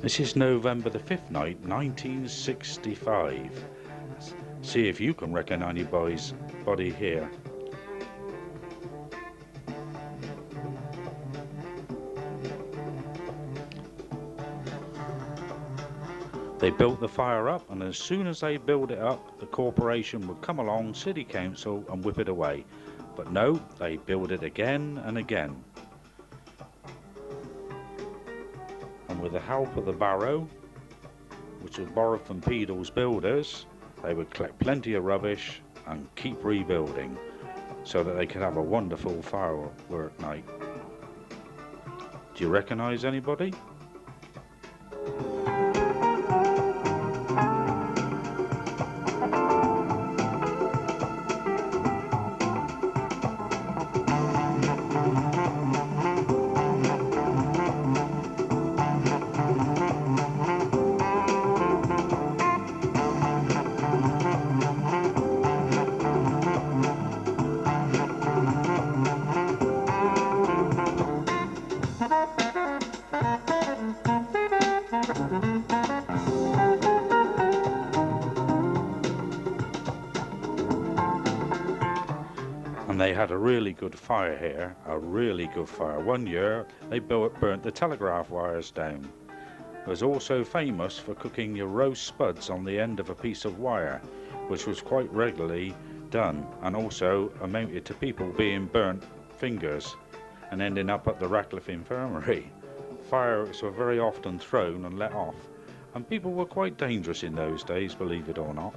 This is November the 5th night, 1965. See if you can reckon anybody's body here. They built the fire up, and as soon as they built it up, the corporation would come along, city council, and whip it away. But no, they built it again and again. And with the help of the barrow, which was borrowed from Peedle's builders, they would collect plenty of rubbish and keep rebuilding so that they could have a wonderful firework night. Do you recognise anybody? And they had a really good fire here, a really good fire. One year they burnt the telegraph wires down. It was also famous for cooking your roast spuds on the end of a piece of wire, which was quite regularly done, and also amounted to people being burnt fingers and ending up at the Ratcliffe Infirmary. Fireworks were very often thrown and let off, and people were quite dangerous in those days, believe it or not.